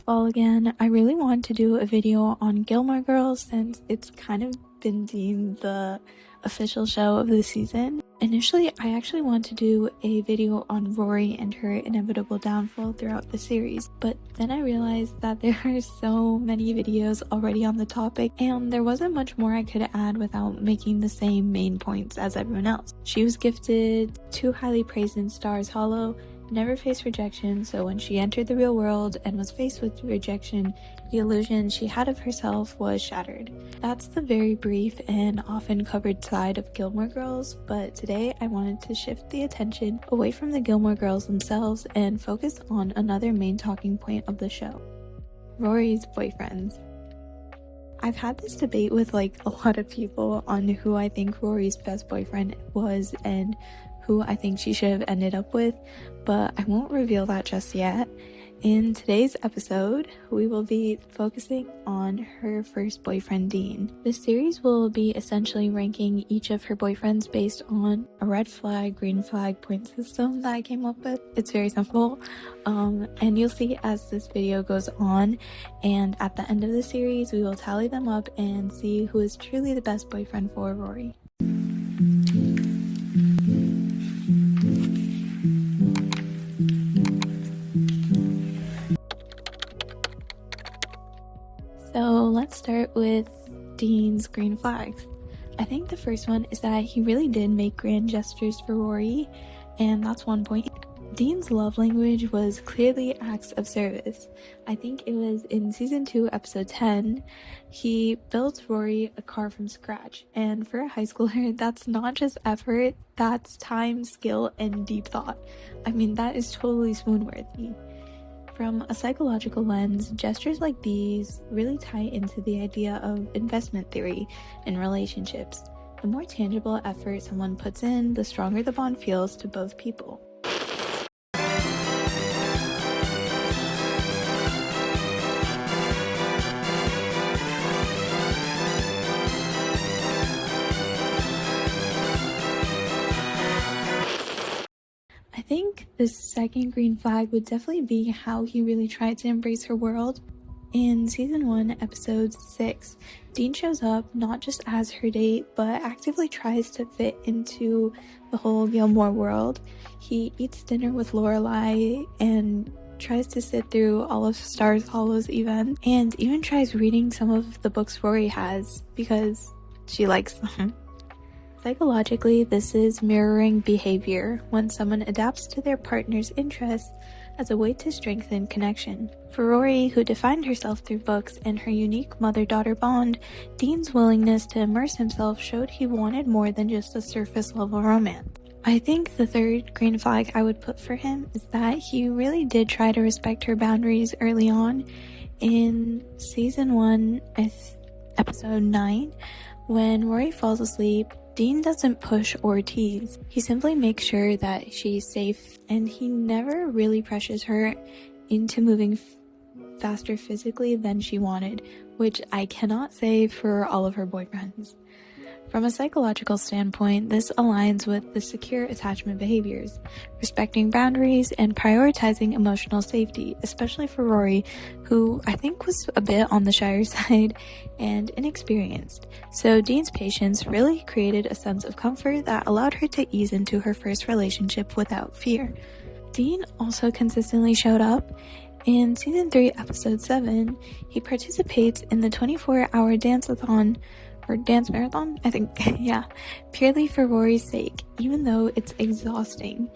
fall again. I really want to do a video on Gilmore Girls since it's kind of been deemed the official show of the season. Initially, I actually want to do a video on Rory and her inevitable downfall throughout the series, but then I realized that there are so many videos already on the topic and there wasn't much more I could add without making the same main points as everyone else. She was gifted 2 highly praised in Stars Hollow, never faced rejection, so when she entered the real world and was faced with rejection, the illusion she had of herself was shattered. That's the very brief and often covered side of Gilmore Girls, but today I wanted to shift the attention away from the Gilmore Girls themselves and focus on another main talking point of the show: Rory's boyfriends. I've had this debate with a lot of people on who I think Rory's best boyfriend was and who I think she should have ended up with, but I won't reveal that just yet. In today's episode, we will be focusing on her first boyfriend, Dean. This series will be essentially ranking each of her boyfriends based on a red flag, green flag point system that I came up with. It's very simple, and you'll see as this video goes on, and at the end of the series, we will tally them up and see who is truly the best boyfriend for Rory. So let's start with Dean's green flags. I think the first one is that he really did make grand gestures for Rory, and that's one point. Dean's love language was clearly acts of service. I think it was in season 2, episode 10, he built Rory a car from scratch, and for a high schooler, that's not just effort, that's time, skill, and deep thought. I mean, that is totally swoon-worthy. From a psychological lens, gestures like these really tie into the idea of investment theory in relationships. The more tangible effort someone puts in, the stronger the bond feels to both people. I think the second green flag would definitely be how he really tried to embrace her world. In season 1, episode 6, Dean shows up not just as her date, but actively tries to fit into the whole Gilmore world. He eats dinner with Lorelai and tries to sit through all of Stars Hollow's events, and even tries reading some of the books Rory has because she likes them. Psychologically, this is mirroring behavior when someone adapts to their partner's interests as a way to strengthen connection. For Rory, who defined herself through books and her unique mother-daughter bond, Dean's willingness to immerse himself showed he wanted more than just a surface-level romance. I think the third green flag I would put for him is that he really did try to respect her boundaries early on. In season 1, episode 9, when Rory falls asleep, Dean doesn't push or tease. He simply makes sure that she's safe, and he never really pressures her into moving faster physically than she wanted, which I cannot say for all of her boyfriends. From a psychological standpoint, this aligns with the secure attachment behaviors, respecting boundaries and prioritizing emotional safety, especially for Rory, who I think was a bit on the shyer side and inexperienced. So Dean's patience really created a sense of comfort that allowed her to ease into her first relationship without fear. Dean also consistently showed up. In season 3, episode 7, he participates in the 24-hour dance-a-thon or dance marathon, I think, yeah, purely for Rory's sake, even though it's exhausting.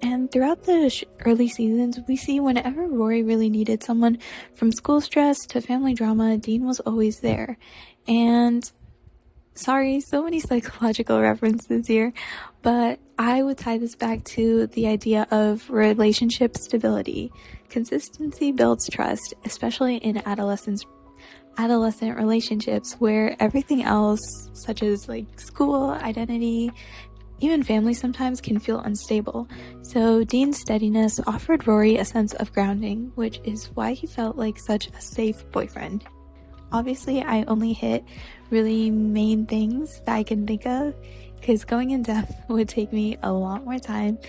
And throughout the early seasons, we see whenever Rory really needed someone, from school stress to family drama, Dean was always there. And sorry, so many psychological references here, but I would tie this back to the idea of relationship stability. Consistency builds trust, especially in adolescent relationships where everything else, such as school, identity, even family sometimes can feel unstable. So Dean's steadiness offered Rory a sense of grounding, which is why he felt like such a safe boyfriend. Obviously, I only hit really main things that I can think of because going in depth would take me a lot more time,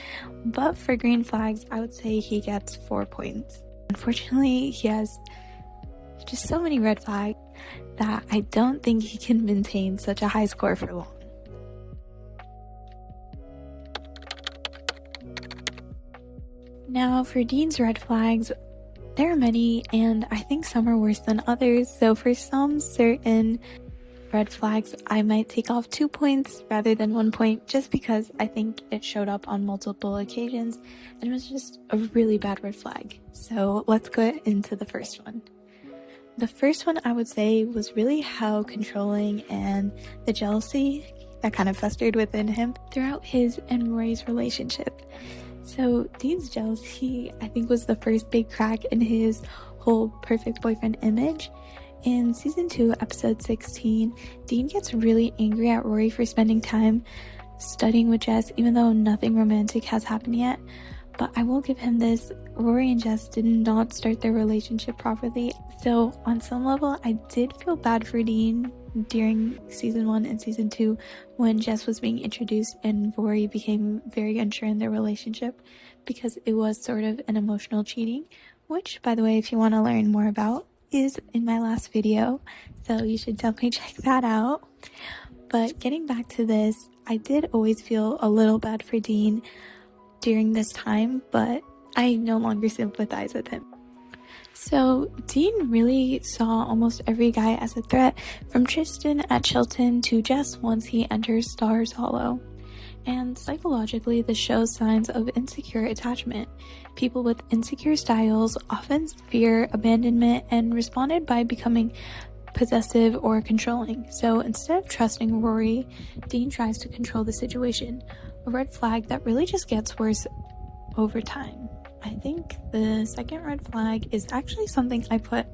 but for green flags, I would say he gets 4 points. Unfortunately, he has just so many red flags that I don't think he can maintain such a high score for long. Now, for Dean's red flags, there are many, and I think some are worse than others. So for some certain red flags, I might take off 2 points rather than 1 point, just because I think it showed up on multiple occasions and it was just a really bad red flag. So let's go into the first one. The first one I would say was really how controlling and the jealousy that kind of festered within him throughout his and Rory's relationship. So Dean's jealousy, I think, was the first big crack in his whole perfect boyfriend image. In season 2, episode 16, Dean gets really angry at Rory for spending time studying with Jess, even though nothing romantic has happened yet. But I will give him this, Rory and Jess did not start their relationship properly. So on some level, I did feel bad for Dean during season 1 and season 2 when Jess was being introduced and Rory became very unsure in their relationship, because it was sort of an emotional cheating, which, by the way, if you want to learn more about, is in my last video, so you should definitely check that out. But getting back to this, I did always feel a little bad for Dean during this time, but I no longer sympathize with him. So Dean really saw almost every guy as a threat, from Tristan at Chilton to Jess once he enters Stars Hollow. And psychologically, this shows signs of insecure attachment. People with insecure styles often fear abandonment and responded by becoming possessive or controlling. So instead of trusting Rory, Dean tries to control the situation, a red flag that really just gets worse over time. I think the second red flag is actually something I put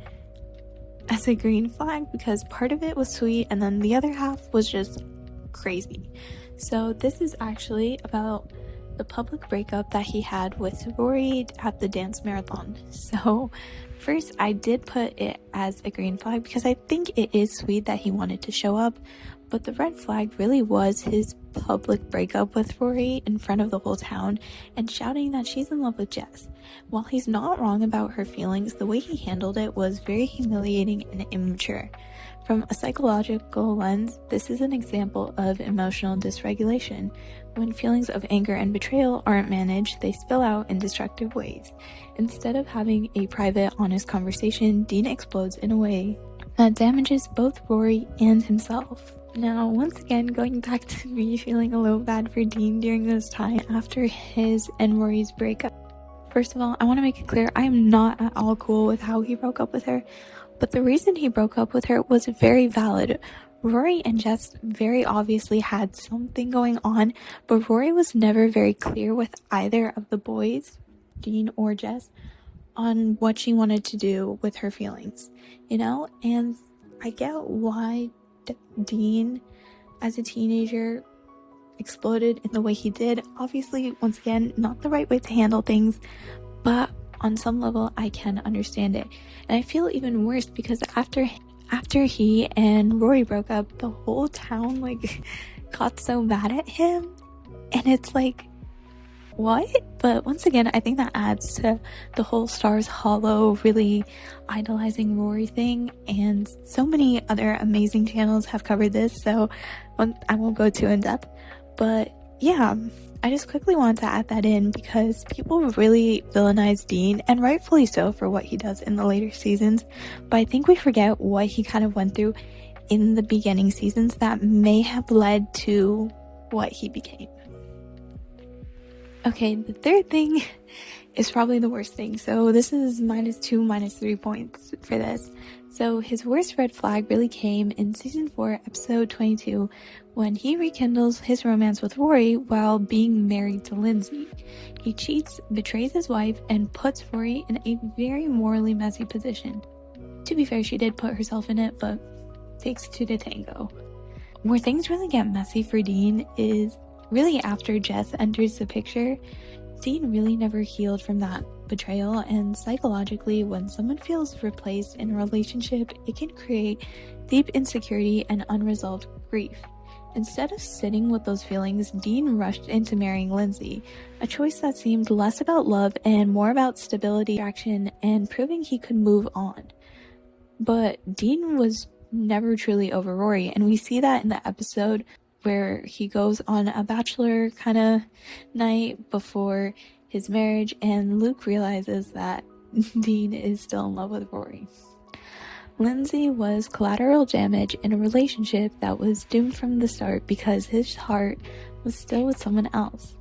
as a green flag because part of it was sweet and then the other half was just crazy. So this is actually about the public breakup that he had with Rory at the dance marathon. So first, I did put it as a green flag because I think it is sweet that he wanted to show up, but the red flag really was his public breakup with Rory in front of the whole town and shouting that she's in love with Jess. While he's not wrong about her feelings, the way he handled it was very humiliating and immature. From a psychological lens, this is an example of emotional dysregulation. When feelings of anger and betrayal aren't managed, they spill out in destructive ways. Instead of having a private, honest conversation, Dean explodes in a way that damages both Rory and himself. Now, once again, going back to me feeling a little bad for Dean during this time after his and Rory's breakup. First of all, I want to make it clear, I am not at all cool with how he broke up with her. But the reason he broke up with her was very valid. Rory and Jess very obviously had something going on, but Rory was never very clear with either of the boys, Dean or Jess, on what she wanted to do with her feelings, you know? And I get why Dean, as a teenager, exploded in the way he did. Obviously, once again, not the right way to handle things, but on some level, I can understand it. And I feel even worse because after he and Rory broke up, the whole town got so mad at him, and it's like, what? But once again, I think that adds to the whole Stars Hollow really idolizing Rory thing, and so many other amazing channels have covered this, so I won't go too in depth. But yeah, I just quickly wanted to add that in because people really villainize Dean, and rightfully so, for what he does in the later seasons, but I think we forget what he kind of went through in the beginning seasons that may have led to what he became. Okay, the third thing is probably the worst thing. So this is -2, -3 points for this. So his worst red flag really came in season 4, episode 22, when he rekindles his romance with Rory while being married to Lindsay. He cheats, betrays his wife, and puts Rory in a very morally messy position. To be fair, she did put herself in it, but takes two to tango. Where things really get messy for Dean is really after Jess enters the picture. Dean really never healed from that betrayal, and psychologically, when someone feels replaced in a relationship, it can create deep insecurity and unresolved grief. Instead of sitting with those feelings, Dean rushed into marrying Lindsay, a choice that seemed less about love and more about stability, action, and proving he could move on. But Dean was never truly over Rory, and we see that in the episode where he goes on a bachelor kind of night before his marriage, and Luke realizes that Dean is still in love with Rory. Lindsay was collateral damage in a relationship that was doomed from the start because his heart was still with someone else.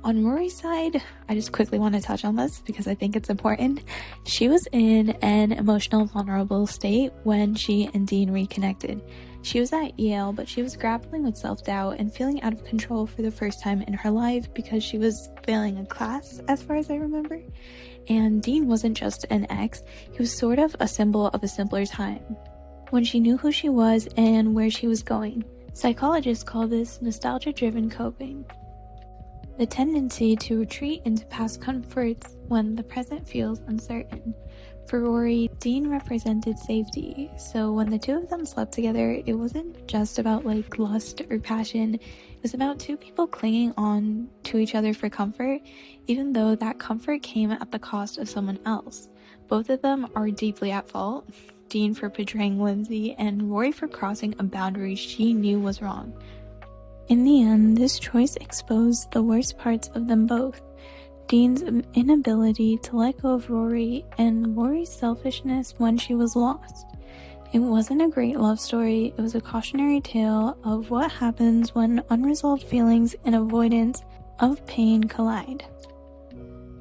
On Rory's side, I just quickly want to touch on this because I think it's important. She was in an emotional, vulnerable state when she and Dean reconnected. She was at Yale, but she was grappling with self-doubt and feeling out of control for the first time in her life because she was failing a class, as far as I remember. And Dean wasn't just an ex, he was sort of a symbol of a simpler time, when she knew who she was and where she was going. Psychologists call this nostalgia-driven coping. The tendency to retreat into past comforts when the present feels uncertain. For Rory, Dean represented safety, so when the two of them slept together, it wasn't just about lust or passion. It was about two people clinging on to each other for comfort, even though that comfort came at the cost of someone else. Both of them are deeply at fault, Dean for betraying Lindsay and Rory for crossing a boundary she knew was wrong. In the end, this choice exposed the worst parts of them both. Dean's inability to let go of Rory and Rory's selfishness when she was lost. It wasn't a great love story, it was a cautionary tale of what happens when unresolved feelings and avoidance of pain collide.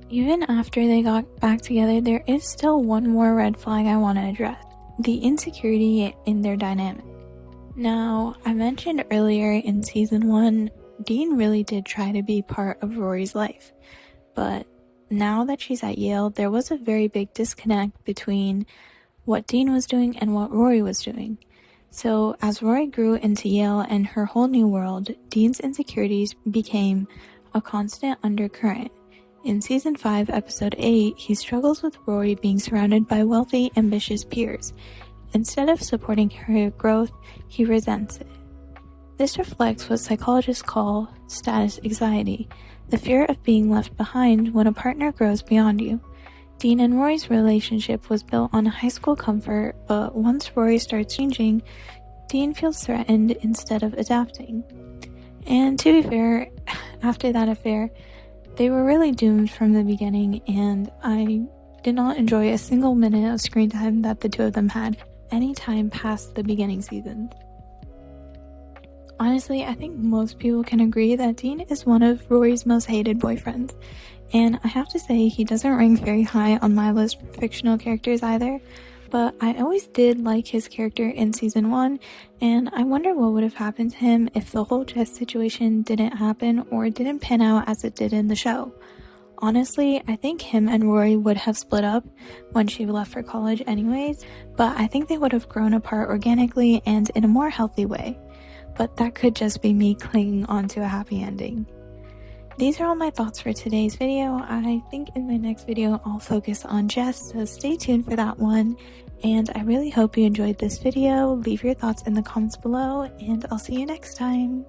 Even after they got back together, there is still one more red flag I want to address: the insecurity in their dynamic. Now, I mentioned earlier in season 1, Dean really did try to be part of Rory's life. But now that she's at Yale, there was a very big disconnect between what Dean was doing and what Rory was doing. So as Rory grew into Yale and her whole new world, Dean's insecurities became a constant undercurrent. In season 5, episode 8, he struggles with Rory being surrounded by wealthy, ambitious peers. Instead of supporting her growth, he resents it. This reflects what psychologists call status anxiety, the fear of being left behind when a partner grows beyond you. Dean and Rory's relationship was built on high school comfort, but once Rory starts changing, Dean feels threatened instead of adapting. And to be fair, after that affair, they were really doomed from the beginning, and I did not enjoy a single minute of screen time that the two of them had any time past the beginning season. Honestly, I think most people can agree that Dean is one of Rory's most hated boyfriends, and I have to say he doesn't rank very high on my list for fictional characters either, but I always did like his character in season 1, and I wonder what would have happened to him if the whole Jess situation didn't happen or didn't pan out as it did in the show. Honestly, I think him and Rory would have split up when she left for college anyways, but I think they would have grown apart organically and in a more healthy way. But that could just be me clinging on to a happy ending. These are all my thoughts for today's video. I think in my next video I'll focus on Jess, so stay tuned for that one. And I really hope you enjoyed this video. Leave your thoughts in the comments below, and I'll see you next time.